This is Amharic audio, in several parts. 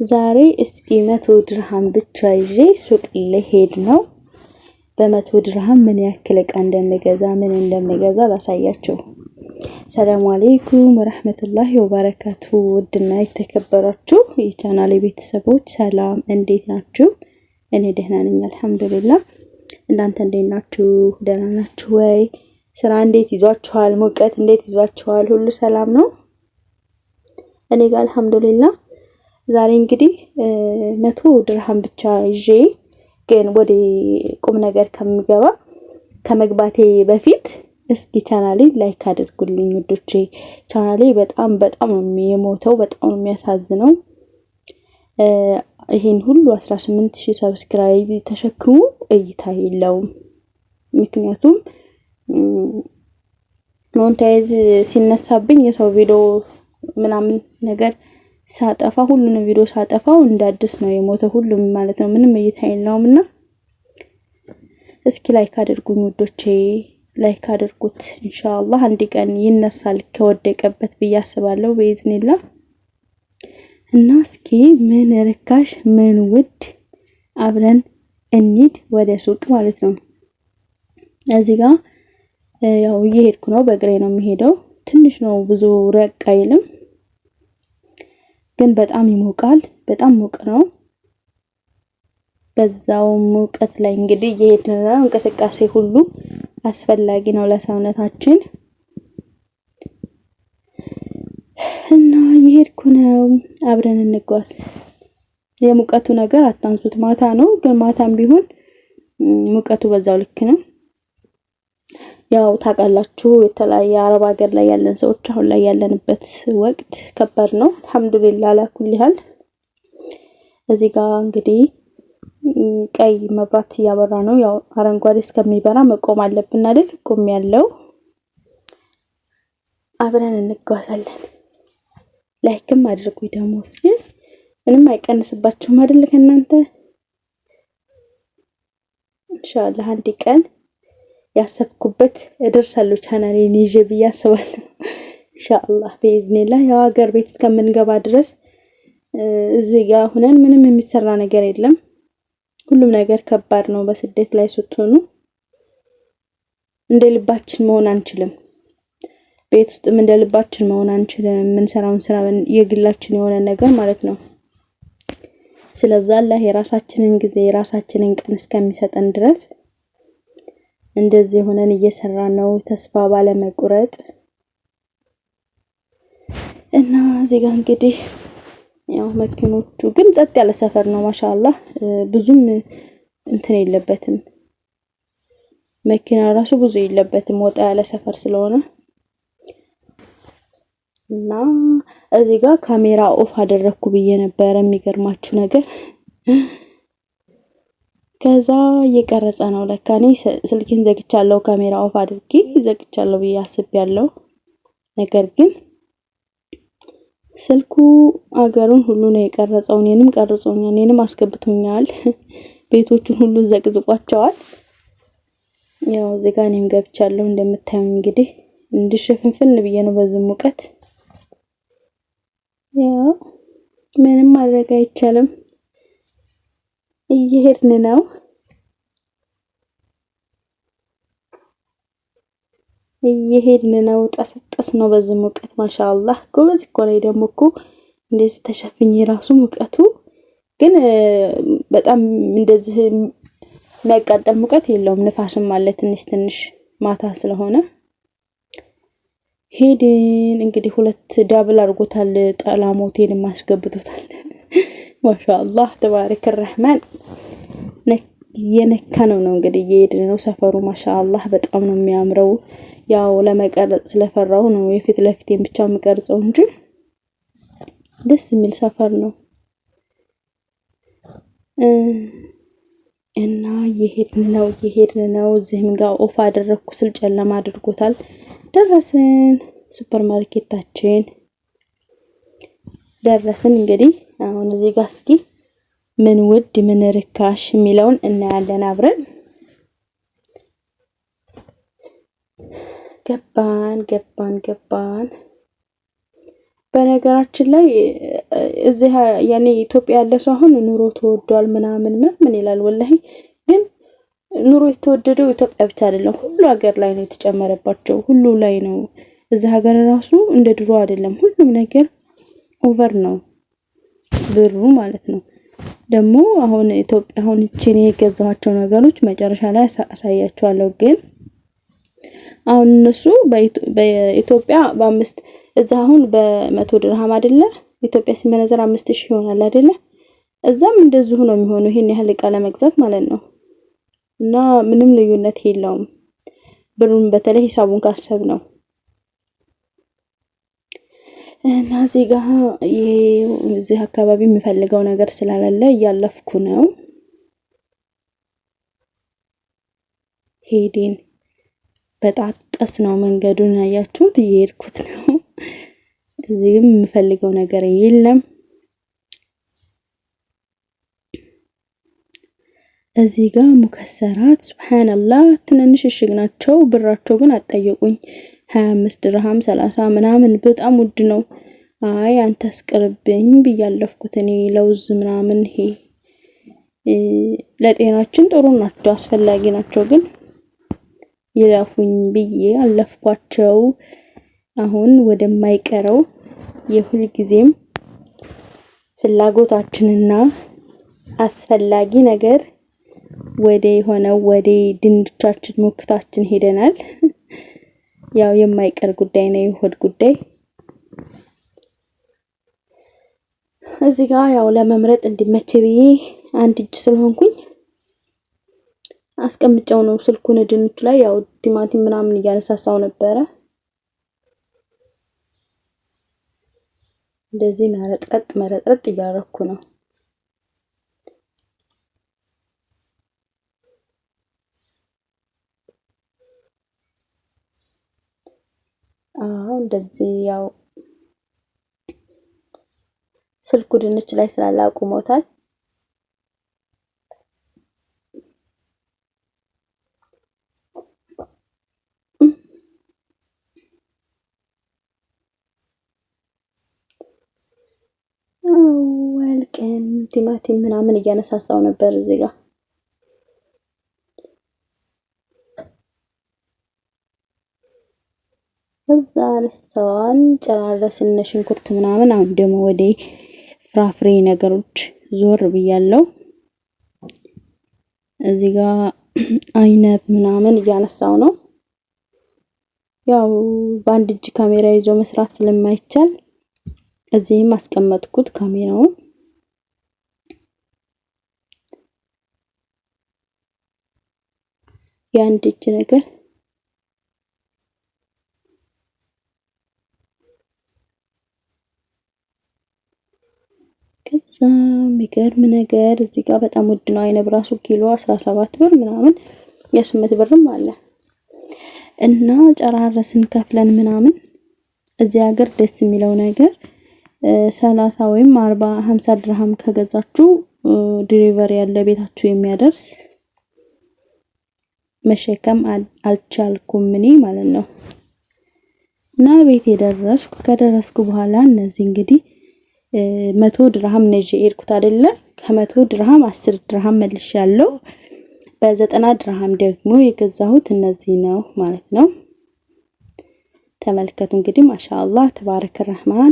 ዛሬ እስኪ 100 ድርሃም ብቻ ይዤ ሱቅ ልሄድ ነው። በ100 ድርሃም ምን ያክል እቃ እንደምገዛ ላሳያችሁ። ሰላም አለይኩም ወራህመቱላሂ ወበረካቱ። ውድና የተከበራችሁ የቻናሌ ቤተሰቦች ሰላም፣ እንዴት ናችሁ? እኔ ደህና ነኝ አልሐምዱሊላህ። እናንተ እንዴት ናችሁ? ደህና ናችሁ ወይ? ስራ እንዴት ይዟችኋል? ሙቀት እንዴት ይዟችኋል? ሁሉ ሰላም ነው? እኔ ጋር አልሐምዱሊላህ። ዛሬ እንግዲህ 100 ድርሃም ብቻ ይዤ ግን ወደ ቁም ነገር ከመግባቴ በፊት እስኪ ቻናሌ ላይክ አድርጉልኝ ውዶቼ። ቻናሌ በጣም ነው የሞተው፣ በጣም ነው የሚያሳዝነው። ይሄን ሁሉ 18000 ሰብስክራይብ ተሸክሙ እይታ የለውም። ምክንያቱም ሞኔታይዝ ሲነሳብኝ የሰው ቪዲዮ ምናምን ነገር ሳጠፋ ሁሉንም ቪዲዮ ሳጠፋው እንዳድስ ነው የሞተው ሁሉም ማለት ነው። ምንም እይታ የለውምና እስኪ ላይክ አድርጉኝ ውዶቼ፣ ላይክ አድርጉት። ኢንሻአላህ አንድ ቀን ይነሳል ከወደቀበት ብዬ አስባለሁ በኢዝኒላህ። እና እስኪ ምን ርካሽ ምን ውድ አብረን እንሂድ ወደ ሱቅ ማለት ነው። እዚህ ጋር ያው እየሄድኩ ነው፣ በእግሬ ነው የሚሄደው። ትንሽ ነው ብዙ ረቅ አይልም፣ ግን በጣም ይሞቃል። በጣም ሙቅ ነው። በዛው ሙቀት ላይ እንግዲህ እየሄድን ነው። እንቅስቃሴ ሁሉ አስፈላጊ ነው ለሰውነታችን እና እየሄድኩ ነው። አብረን እንጓዝ። የሙቀቱ ነገር አታንሱት። ማታ ነው፣ ግን ማታም ቢሆን ሙቀቱ በዛው ልክ ነው። ያው ታውቃላችሁ የተለያየ አረብ ሀገር ላይ ያለን ሰዎች አሁን ላይ ያለንበት ወቅት ከባድ ነው። አልሐምዱሊላህ አላኩል ይሃል። እዚህ ጋር እንግዲህ ቀይ መብራት እያበራ ነው። ያው አረንጓዴ እስከሚበራ መቆም አለብን አይደል? ቆም ያለው አብረን እንጓዛለን። ላይክም አድርጉኝ ደግሞ እስኪ። ምንም አይቀንስባችሁም አይደል ከእናንተ? ኢንሻአላህ አንድ ቀን ያሰብኩበት እደርሳለሁ ቻናሌን ይዤ ብዬ አስባለሁ ኢንሻአላህ በኢዝኒላህ። ያው ሀገር ቤት እስከምንገባ ድረስ እዚህ ጋር ሆነን ምንም የሚሰራ ነገር የለም። ሁሉም ነገር ከባድ ነው። በስደት ላይ ስትሆኑ እንደ ልባችን መሆን አንችልም። ቤት ውስጥም እንደ ልባችን መሆን አንችልም። የምንሰራውን ስራ የግላችን የሆነ ነገር ማለት ነው። ስለዚህ አላህ የራሳችንን ጊዜ የራሳችንን ቀን እስከሚሰጠን ድረስ እንደዚህ ሆነን እየሰራን ነው ተስፋ ባለመቁረጥ። እና እዚህ ጋር እንግዲህ ያው መኪኖቹ ግን ጸጥ ያለ ሰፈር ነው ማሻአላህ። ብዙም እንትን የለበትም፣ መኪና ራሱ ብዙ የለበትም፣ ወጣ ያለ ሰፈር ስለሆነ። እና እዚህ ጋር ካሜራ ኦፍ አደረኩ ብዬ ነበር። የሚገርማችሁ ነገር ከዛ እየቀረጸ ነው ለካ። እኔ ስልኬን ዘግቻለሁ፣ ካሜራ ኦፍ አድርጌ ዘግቻለሁ ብዬ አስቤያለሁ። ነገር ግን ስልኩ አገሩን ሁሉ ነው የቀረጸው። እኔንም ቀርጾኛል፣ እኔንም አስገብቶኛል። ቤቶቹን ሁሉ ዘቅዝቋቸዋል። ያው እዚህ ጋር እኔም ገብቻለሁ እንደምታዩኝ። እንግዲህ እንድሽፍንፍን ብዬ ነው በዚህ ሙቀት። ያው ምንም ማድረግ አይቻልም። እየሄድን ነው ጠስጠስ ነው በዚህ ሙቀት ማሻአላህ። ጎበዝ እኮ ላይ ደግሞ እኮ እንደዚህ ተሸፍኝ ራሱ ሙቀቱ ግን በጣም እንደዚህ የሚያቃጥል ሙቀት የለውም። ንፋስም አለ ትንሽ ማታ ስለሆነ። ሄድን እንግዲህ 2 ዳብል አድርጎታል። ጠላሞቴን ማስገብቶታል። ማሻአላህ ተባረከ الرحمن። የነካ ነው እንግዲህ እየሄድን ነው። ሰፈሩ ማሻአላህ በጣም ነው የሚያምረው። ያው ለመቀረጽ ስለፈራው ነው የፊት ለፊቴን ብቻ የምቀርጸው እንጂ ደስ የሚል ሰፈር ነው። እና እየሄድን ነው። እዚህም ጋር ኦፍ አደረኩ ስል ጨለማ አድርጎታል። ደረስን፣ ሱፐርማርኬታችን ደረስን። እንግዲህ አሁን እዚህ ጋር እስኪ ምን ውድ ምን ርካሽ የሚለውን እናያለን አብረን። ገባን። በነገራችን ላይ እዚህ ያኔ ኢትዮጵያ ያለ ሰው አሁን ኑሮ ተወዷል ምናምን ይላል። ወላሂ ግን ኑሮ የተወደደው ኢትዮጵያ ብቻ አይደለም፣ ሁሉ ሀገር ላይ ነው የተጨመረባቸው፣ ሁሉ ላይ ነው። እዚህ ሀገር ራሱ እንደ ድሮ አይደለም፣ ሁሉም ነገር ኦቨር ነው ብሩ ማለት ነው። ደግሞ አሁን ኢትዮጵያ አሁን እቺን የገዛኋቸው ነገሮች መጨረሻ ላይ አሳያችኋለሁ። ግን አሁን እነሱ በኢትዮጵያ በ5 እዛ አሁን በ100 ድርሃም አይደለ ኢትዮጵያ ሲመነዘር 5000 ይሆናል አይደለ? እዛም እንደዚሁ ነው የሚሆነው፣ ይሄን ያህል እቃ ለመግዛት ማለት ነው። እና ምንም ልዩነት የለውም ብሩን በተለይ ሂሳቡን ካሰብ ነው። እና እዚህ ጋር እዚህ አካባቢ የሚፈልገው ነገር ስላላለ እያለፍኩ ነው። ሄዴን በጣጣስ ነው መንገዱን አያችሁት፣ እየሄድኩት ነው። እዚህም የምፈልገው ነገር የለም። እዚህ ጋር ሙከሰራት ሱብሃንአላህ ትንንሽ እሽግ ናቸው። ብራቸው ግን አጠየቁኝ 25 ድርሃም 30 ምናምን በጣም ውድ ነው። አይ አንተ አስቀርብኝ ብያለፍኩት እኔ ለውዝ ምናምን ይሄ ለጤናችን ጥሩ ናቸው አስፈላጊ ናቸው፣ ግን ይላፉኝ ብዬ አለፍኳቸው። አሁን ወደማይቀረው የሁል ጊዜም ፍላጎታችንና አስፈላጊ ነገር ወደ ድንቻችን ሙክታችን ሄደናል። ያው የማይቀር ጉዳይ ነው የሆድ ጉዳይ። እዚህ ጋር ያው ለመምረጥ እንዲመች ብዬ አንድ እጅ ስለሆንኩኝ አስቀምጫው ነው ስልኩን ድንቹ ላይ። ያው ቲማቲም ምናምን እያነሳሳው ነበረ። እንደዚህ መረጥረጥ እያደረኩ ነው። እንደዚህ ያው ስልኩ ድንች ላይ ስላላቁሞታል። ወልቀም ቲማቲም ምናምን እያነሳሳው ነበር እዚህ ጋር። እዛ ለሰዋን ጨራረስን ሽንኩርት ምናምን። አሁን ደግሞ ወደ ፍራፍሬ ነገሮች ዞር ብያለሁ። እዚህ ጋር አይነብ ምናምን እያነሳው ነው። ያው በአንድ እጅ ካሜራ ይዞ መስራት ስለማይቻል እዚህም አስቀመጥኩት ካሜራውን። የአንድ እጅ ነገር ከዛ የሚገርም ነገር እዚህ ጋር በጣም ውድ ነው። አይነብ ራሱ ኪሎ 17 ብር ምናምን የ8 ብርም አለ። እና ጨራረስን ከፍለን ምናምን እዚህ ሀገር ደስ የሚለው ነገር 30 ወይም 40 50 ድርሃም ከገዛችሁ ዲሊቨሪ ያለ ቤታችሁ የሚያደርስ መሸከም አልቻልኩም እኔ ማለት ነው። እና ቤት ከደረስኩ በኋላ እነዚህ እንግዲህ 100 ድርሃም ነጂ ኤርኩት አይደለ? ከ100 ድርሃም 10 ድርሃም መልሻለሁ። በ90 ድርሃም ደግሞ የገዛሁት እነዚህ ነው ማለት ነው። ተመልከቱ እንግዲህ ማሻአላህ ተባረከ ረህማን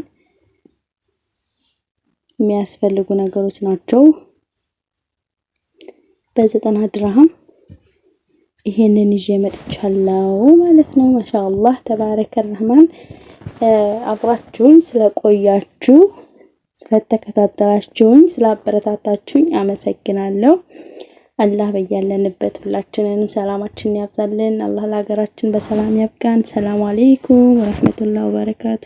የሚያስፈልጉ ነገሮች ናቸው። በ90 ድርሃም ይሄንን ይዤ መጥቻለሁ ማለት ነው። ማሻአላህ ተባረከ ረህማን። አብራችሁን ስለቆያችሁ ስለተከታተላችሁኝ ስላበረታታችሁኝ አመሰግናለሁ። አላህ በያለንበት ሁላችንንም ሰላማችንን ያብዛልን። አላህ ለሀገራችን በሰላም ያብቃን። ሰላም አለይኩም ወራህመቱላሂ ወበረካቱ።